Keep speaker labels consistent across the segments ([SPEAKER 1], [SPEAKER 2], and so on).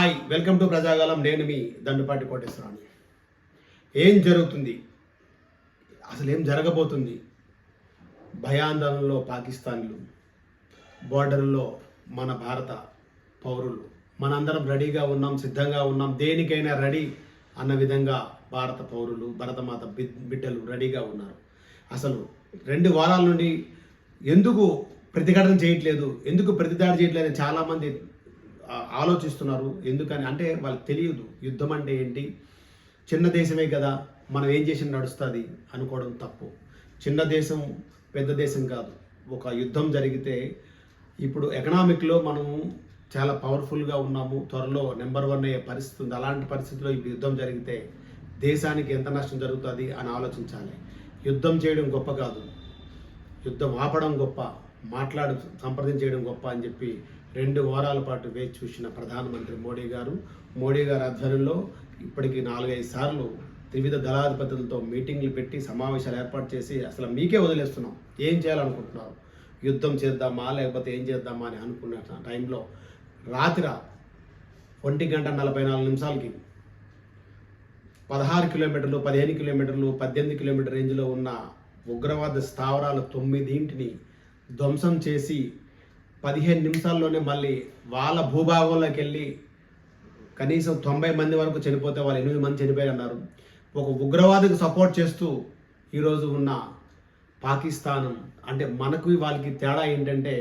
[SPEAKER 1] Hi, welcome to ప్రజాగాలం. నేను మీ దండుపాటి కోటేశ్వరాన్ని. ఏం జరుగుతుంది, అసలు ఏం జరగబోతుంది? భయాందోళనలో పాకిస్తాన్లు, బోర్డర్లో మన భారత పౌరులు, మనందరం రెడీగా ఉన్నాం, సిద్ధంగా ఉన్నాం, దేనికైనా రెడీ అన్న విధంగా భారత పౌరులు, భరతమాత బిడ్డలు రెడీగా ఉన్నారు. అసలు 2 వారాల నుండి ఎందుకు ప్రతిఘటన చేయట్లేదు, ఎందుకు ప్రతిదాడి చేయట్లేదు అని చాలామంది ఆలోచిస్తున్నారు. ఎందుకని అంటే వాళ్ళకి తెలియదు యుద్ధం అంటే ఏంటి. చిన్న దేశమే కదా, మనం ఏం చేసినా నడుస్తుంది అనుకోవడం తప్పు. చిన్న దేశం పెద్ద దేశం కాదు. ఒక యుద్ధం జరిగితే ఇప్పుడు ఎకనామిక్లో మనం చాలా పవర్ఫుల్గా ఉన్నాము, త్వరలో నెంబర్ 1 అయ్యే పరిస్థితి ఉంది. అలాంటి పరిస్థితిలో ఇప్పుడు యుద్ధం జరిగితే దేశానికి ఎంత నష్టం జరుగుతుంది అని ఆలోచించాలి. యుద్ధం చేయడం గొప్ప కాదు, యుద్ధం ఆపడం గొప్ప, సంప్రదించేయడం గొప్ప అని చెప్పి 2 వారాల పాటు వేచి చూసిన ప్రధానమంత్రి మోడీ గారి ఆధ్వర్యంలో ఇప్పటికీ 4-5 సార్లు త్రివిధ దళాధిపతులతో మీటింగ్లు పెట్టి సమావేశాలు ఏర్పాటు చేసి అసలు మీకే వదిలేస్తున్నాం, ఏం చేయాలనుకుంటున్నారు, యుద్ధం చేద్దామా లేకపోతే ఏం చేద్దామా అని అనుకున్న టైంలో రాత్రి 1:44 16 కిలోమీటర్లు, 15 కిలోమీటర్లు, 18 కిలోమీటర్ రేంజ్లో ఉన్న ఉగ్రవాద స్థావరాలు 9ని ధ్వంసం చేసి 15 నిమిషాల్లోనే మళ్ళీ వాళ్ళ భూభాగంలోకి వెళ్ళి కనీసం 90 మంది వరకు చనిపోతే వాళ్ళు 8 మంది చనిపోయారు అన్నారు. ఒక ఉగ్రవాదికి సపోర్ట్ చేస్తూ ఈరోజు ఉన్న పాకిస్తాన్ అంటే మనకు వాళ్ళకి తేడా ఏంటంటే,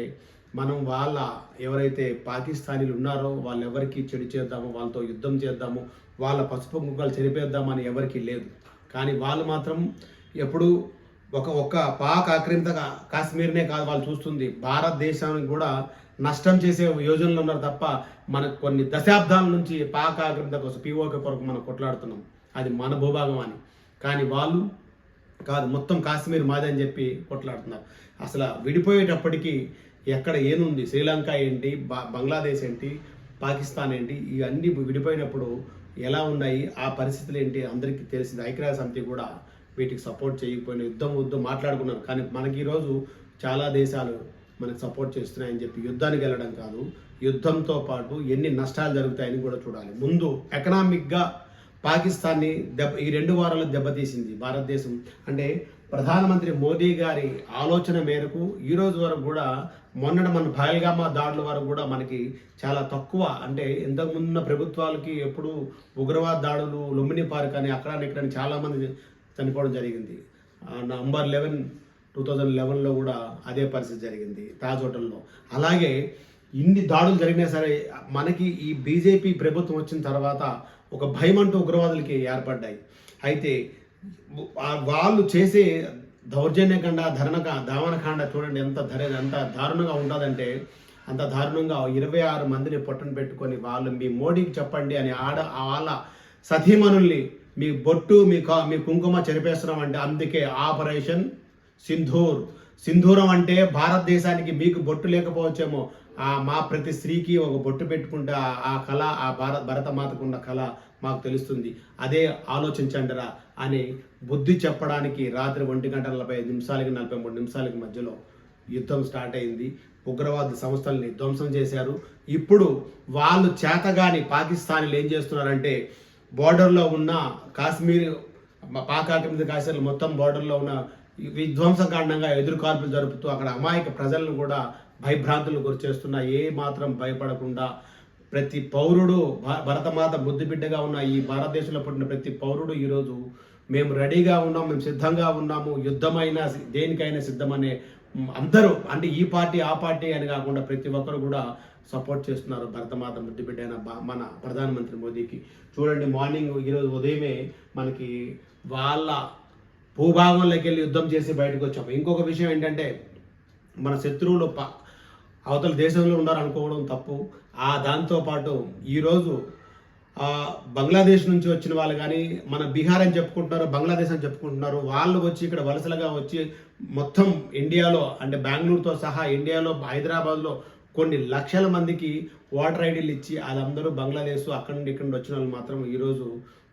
[SPEAKER 1] మనం వాళ్ళ ఎవరైతే పాకిస్తానీలు ఉన్నారో వాళ్ళెవరికి చెడు చేద్దాము, వాళ్ళతో యుద్ధం చేద్దాము, వాళ్ళ పసుపు ముక్కలు చెరిపేద్దామని ఎవరికి లేదు. కానీ వాళ్ళు మాత్రం ఎప్పుడు ఒక్క పాక్ ఆక్రమిత కాశ్మీర్నే కాదు వాళ్ళు చూస్తుంది, భారతదేశానికి కూడా నష్టం చేసే యోజనలు ఉన్నారు తప్ప మనకు కొన్ని దశాబ్దాల నుంచి పాక్ ఆక్రమిత కోసం పీఓకే కొరకు మనం కొట్లాడుతున్నాం, అది మన భూభాగం అని. కానీ వాళ్ళు కాదు, మొత్తం కాశ్మీర్ మాది అని చెప్పి కొట్లాడుతున్నారు. అసలు విడిపోయేటప్పటికీ ఎక్కడ ఏముంది, శ్రీలంక ఏంటి, బంగ్లాదేశ్ ఏంటి, పాకిస్తాన్ ఏంటి, ఇవన్నీ విడిపోయినప్పుడు ఎలా ఉన్నాయి, ఆ పరిస్థితులు ఏంటి అందరికీ తెలిసింది. ఐక్యరాజ్య సమితి కూడా వీటికి సపోర్ట్ చేయకపోయిన యుద్ధం మాట్లాడుకున్నారు. కానీ మనకి ఈరోజు చాలా దేశాలు మనకు సపోర్ట్ చేస్తున్నాయని చెప్పి యుద్ధానికి వెళ్ళడం కాదు, యుద్ధంతో పాటు ఎన్ని నష్టాలు జరుగుతాయని కూడా చూడాలి. ముందు ఎకనామిక్గా పాకిస్తాన్ని ఈ 2 వారాలు దెబ్బతీసింది భారతదేశం. అంటే ప్రధానమంత్రి మోదీ గారి ఆలోచన మేరకు ఈరోజు వరకు కూడా మన పహల్గామా దాడుల వరకు కూడా మనకి చాలా తక్కువ, అంటే ఇంతకుమున్న ప్రభుత్వాలకి ఎప్పుడు ఉగ్రవాద దాడులు, లుంబిని పార్క్ అని అక్కడ చాలామంది చనిపోవడం జరిగింది. November 11, 2011లో కూడా అదే పరిస్థితి జరిగింది తాజ్ హోటల్లో. అలాగే ఇన్ని దాడులు జరిగినా సరే మనకి ఈ బీజేపీ ప్రభుత్వం వచ్చిన తర్వాత ఒక భయం అంటూ ఉగ్రవాదులకి ఏర్పడ్డాయి. అయితే వాళ్ళు చేసే దౌర్జన్యకాండ, దావనకాండ చూడండి ఎంత దారుణంగా ఉంటుందంటే, అంత దారుణంగా 26 మందిని పొట్టను పెట్టుకొని వాళ్ళు మీ మోడీకి చెప్పండి అని వాళ్ళ సతీమణుల్ని మీ బొట్టు మీ కుంకుమ చెరిపేస్తున్నాం అంటే, అందుకే ఆపరేషన్ సింధూరం అంటే భారతదేశానికి మీకు బొట్టు లేకపోవచ్చేమో, మా ప్రతి స్త్రీకి ఒక బొట్టు పెట్టుకుంటే ఆ కళ, ఆ భరతమాతకున్న కళ మాకు తెలుస్తుంది, అదే ఆలోచించండిరా అని బుద్ధి చెప్పడానికి రాత్రి 1:45 43 మధ్యలో యుద్ధం స్టార్ట్ అయింది. ఉగ్రవాద సంస్థల్ని ధ్వంసం చేశారు. ఇప్పుడు వాళ్ళు చేతగాని పాకిస్తానీలు ఏం చేస్తున్నారంటే, బోర్డర్లో ఉన్న కాశ్మీర్, పాక్ ఆక్రమిత కాశ్మీర్ మొత్తం బోర్డర్లో ఉన్న విధ్వంసకాండంగా ఎదురుకాల్పులు జరుపుతూ అక్కడ అమాయక ప్రజలను కూడా భయభ్రాంతులు గురిచేస్తున్నా, ఏ మాత్రం భయపడకుండా ప్రతి పౌరుడు, భరతమాత ముద్దుబిడ్డగా ఉన్న ఈ భారతదేశంలో పుట్టిన ప్రతి పౌరుడు ఈరోజు మేము రెడీగా ఉన్నాం, మేము సిద్ధంగా ఉన్నాము, యుద్ధమైనా దేనికైనా సిద్ధమనే అందరూ, అంటే ఈ పార్టీ ఆ పార్టీ అని కాకుండా ప్రతి ఒక్కరు కూడా సపోర్ట్ చేస్తున్నారు భరతమాత ముద్దుబిడ్డ అయిన మన ప్రధానమంత్రి మోదీకి. చూడండి, మార్నింగ్ ఈరోజు ఉదయమే మనకి వాళ్ళ భూభాగంలోకి వెళ్ళి యుద్ధం చేసి బయటకు వచ్చాము. ఇంకొక విషయం ఏంటంటే, మన శత్రువులు అవతల దేశంలో ఉన్నారు అనుకోవడం తప్పు. దాంతోపాటు ఈరోజు బంగ్లాదేశ్ నుంచి వచ్చిన వాళ్ళు కానీ, మన బీహార్ అని చెప్పుకుంటున్నారు, బంగ్లాదేశ్ అని చెప్పుకుంటున్నారు, వాళ్ళు వచ్చి ఇక్కడ వలసలుగా వచ్చి మొత్తం ఇండియాలో, అంటే బెంగళూరుతో సహా ఇండియాలో, హైదరాబాద్లో కొన్ని లక్షల మందికి ఓటర్ ఐడీలు ఇచ్చి వాళ్ళందరూ బంగ్లాదేశ్ అక్కడి నుండి ఇక్కడ నుండి వచ్చిన వాళ్ళు మాత్రం ఈరోజు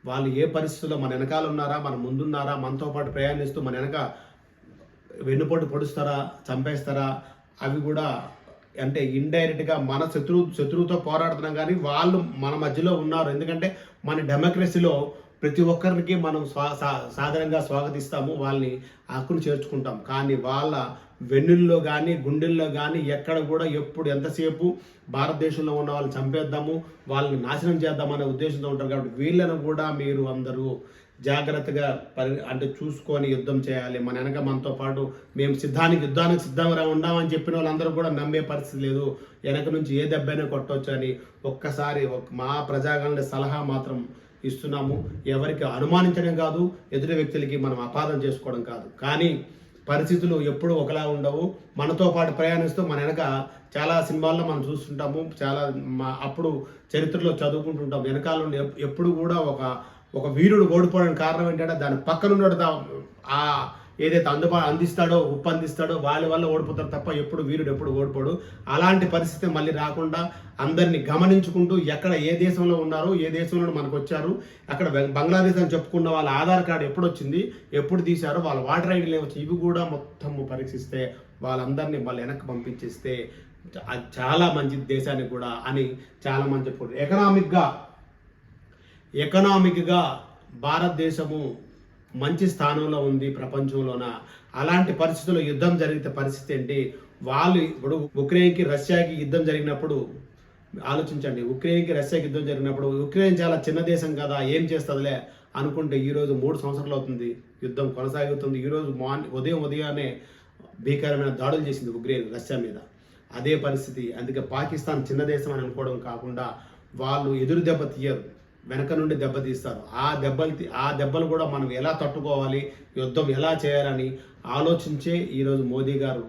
[SPEAKER 1] వాళ్ళు ఏ పరిస్థితుల్లో మన వెనకాల ఉన్నారా, మన ముందున్నారా, మనతో పాటు ప్రయాణిస్తూ మన వెనక వెన్నుపోటు పొడుస్తారా, చంపేస్తారా, అవి కూడా అంటే ఇండైరెక్ట్గా మన శత్రువుతో పోరాడుతున్నాం, కానీ వాళ్ళు మన మధ్యలో ఉన్నారు. ఎందుకంటే మన డెమోక్రసీలో ప్రతి ఒక్కరికి మనం సాధారణంగా స్వాగతిస్తాము, వాళ్ళని హక్కును చేర్చుకుంటాం. కానీ వాళ్ళ వెన్నుల్లో కానీ గుండెల్లో కానీ ఎక్కడ కూడా ఎప్పుడు ఎంతసేపు భారతదేశంలో ఉన్న వాళ్ళని చంపేద్దాము, వాళ్ళని నాశనం చేద్దామనే ఉద్దేశంతో ఉంటారు. కాబట్టి వీళ్ళను కూడా మీరు అందరూ జాగ్రత్తగా అంటే చూసుకొని యుద్ధం చేయాలి. మన వెనక మనతో పాటు మేము యుద్ధానికి సిద్ధంగా ఉన్నామని చెప్పిన వాళ్ళందరూ కూడా నమ్మే పరిస్థితి లేదు. వెనక నుంచి ఏ దెబ్బైనా కొట్టవచ్చు అని ఒక్కసారి మా ప్రజాగణ సలహా మాత్రం ఇస్తున్నాము. ఎవరికి అనుమానించడం కాదు, ఎదుటి వ్యక్తులకి మనం అపార్థం చేసుకోవడం కాదు. కానీ పరిస్థితులు ఎప్పుడు ఒకలా ఉండవు. మనతో పాటు ప్రయాణిస్తూ మన వెనక చాలా సినిమాల్లో మనం చూస్తుంటాము, చాలా అప్పుడు చరిత్రలో చదువుకుంటుంటాం. వెనకాల ఎప్పుడు కూడా ఒక వీరుడు ఓడిపోవడానికి కారణం ఏంటంటే దాని పక్కనున్న ఆ ఏదైతే అందిస్తాడో ఉప్పు అందిస్తాడో వాళ్ళ వల్ల ఓడిపోతారు తప్ప వీరుడు ఎప్పుడు ఓడిపోడు. అలాంటి పరిస్థితి మళ్ళీ రాకుండా అందరినీ గమనించుకుంటూ ఎక్కడ ఏ దేశంలో ఉన్నారో, ఏ దేశంలో మనకు వచ్చారు, అక్కడ బంగ్లాదేశ్ అని చెప్పుకున్న వాళ్ళ ఆధార్ కార్డు ఎప్పుడు వచ్చింది, ఎప్పుడు తీశారో, వాళ్ళ వాటర్ ఐడీలు ఏమొచ్చి, ఇవి కూడా మొత్తం పరీక్షిస్తే వాళ్ళందరినీ వాళ్ళు వెనక్కి పంపించేస్తే చాలా మంచి దేశానికి కూడా అని చాలా మంది చెప్పుకుంటారు. ఎకనామిక్గా భారతదేశము మంచి స్థానంలో ఉంది ప్రపంచంలోన. అలాంటి పరిస్థితుల్లో యుద్ధం జరిగితే పరిస్థితి ఏంటి? వాళ్ళు ఇప్పుడు ఉక్రెయిన్కి రష్యాకి యుద్ధం జరిగినప్పుడు ఆలోచించండి. ఉక్రెయిన్కి రష్యాకి యుద్ధం జరిగినప్పుడు ఉక్రెయిన్ చాలా చిన్న దేశం కదా, ఏం చేస్తుందిలే అనుకుంటే ఈరోజు 3 సంవత్సరాలు అవుతుంది, యుద్ధం కొనసాగుతుంది. ఈరోజు ఉదయాన్నే భీకరమైన దాడులు చేసింది ఉక్రెయిన్ రష్యా మీద. అదే పరిస్థితి. అందుకే పాకిస్తాన్ చిన్న దేశం అని అనుకోవడం కాకుండా వాళ్ళు ఎదురు దెబ్బ తీయరు, వెనక నుండి దెబ్బతీస్తారు. ఆ దెబ్బలు కూడా మనం ఎలా తట్టుకోవాలి, యుద్ధం ఎలా చేయాలని ఆలోచించే ఈరోజు మోదీ గారు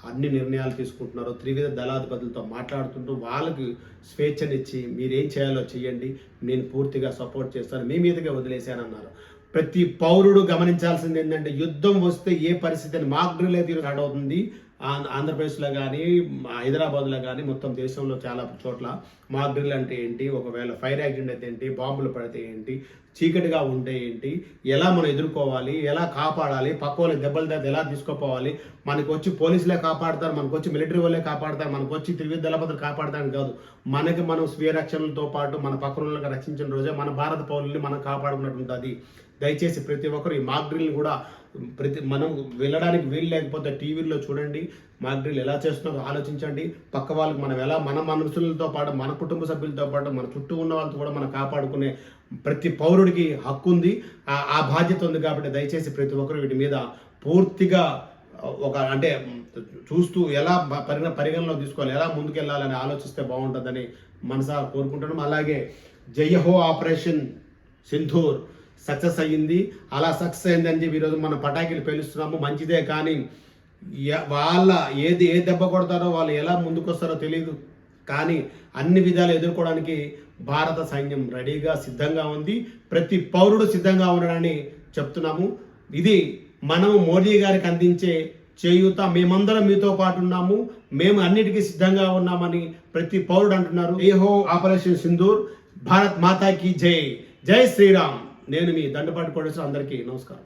[SPEAKER 1] అన్ని నిర్ణయాలు తీసుకుంటున్నారు. త్రివిధ దళాధిపతులతో మాట్లాడుతుంటూ వాళ్ళకి స్వేచ్ఛనిచ్చి మీరేం చేయాలో చేయండి, నేను పూర్తిగా సపోర్ట్ చేస్తాను, మీ మీదుగా వదిలేశానన్నారు. ప్రతి పౌరుడు గమనించాల్సింది ఏంటంటే యుద్ధం వస్తే ఏ పరిస్థితిని మాక్ డ్రిల్ అయితే స్టార్ట్ అవుతుంది. ఆంధ్రప్రదేశ్లో కానీ హైదరాబాద్లో కానీ మొత్తం దేశంలో చాలా చోట్ల మాక్ డ్రిల్ అంటే ఏంటి, ఒకవేళ ఫైర్ యాక్సిడెంట్ అయితే ఏంటి, బాంబులు పడితే ఏంటి, చీకటిగా ఉంటే ఏంటి, ఎలా మనం ఎదుర్కోవాలి, ఎలా కాపాడాలి, పక్క వాళ్ళకి దెబ్బలు దాకా ఎలా తీసుకుపోవాలి, మనకు వచ్చి పోలీసులే కాపాడతారు, మనకు వచ్చి మిలిటరీ వాళ్ళే కాపాడతారు, మనకు వచ్చి త్రివిధ దళపతులు కాపాడతారని కాదు. మనకి మనం స్వీయ రక్షణలతో పాటు మన పక్కన వాళ్ళకి రక్షించిన రోజే మన భారత పౌరుల్ని మనం కాపాడుకున్నట్టు ఉంటుంది. దయచేసి ప్రతి ఒక్కరు ఈ మాక్ డ్రిల్ని కూడా మనం వెళ్ళడానికి వీలు లేకపోతే టీవీలో చూడండి, మాక్ డ్రిల్ ఎలా చేస్తున్నారో ఆలోచించండి. పక్క వాళ్ళకి మనం ఎలా మన మనుషులతో పాటు మన కుటుంబ సభ్యులతో పాటు మన చుట్టూ ఉన్న వాళ్ళతో కూడా మనం కాపాడుకునే ప్రతి పౌరుడికి హక్కు ఉంది, ఆ బాధ్యత ఉంది. కాబట్టి దయచేసి ప్రతి ఒక్కరు వీటి మీద పూర్తిగా అంటే చూస్తూ ఎలా పరిగణలో తీసుకోవాలి, ఎలా ముందుకెళ్ళాలని ఆలోచిస్తే బాగుంటుందని మనసా కోరుకుంటున్నాం. అలాగే జయహో ఆపరేషన్ సింధూర్ సక్సెస్ అయ్యింది. అలా సక్సెస్ అయిందని చెప్పి ఈరోజు మనం పటాకీలు పేలుస్తున్నాము, మంచిదే. కానీ వాళ్ళ ఏ దెబ్బ కొడతారో, వాళ్ళు ఎలా ముందుకు వస్తారో తెలియదు. కానీ అన్ని విధాలు ఎదుర్కోవడానికి భారత సైన్యం రెడీగా సిద్ధంగా ఉంది. ప్రతి పౌరుడు సిద్ధంగా ఉండడాన్ని చెప్తున్నాము. ఇది మనం మోడీ గారికి అందించే చేయూత. మేమందరం మీతో పాటు ఉన్నాము, మేము అన్నిటికీ సిద్ధంగా ఉన్నామని ప్రతి పౌరుడు అంటున్నారు. ఏహో ఆపరేషన్ సింధూర్, భారత్ మాతాకి జై, జై శ్రీరామ్. నేను మీ దండపాటి కోటేశ్వర, అందరికీ నమస్కారం.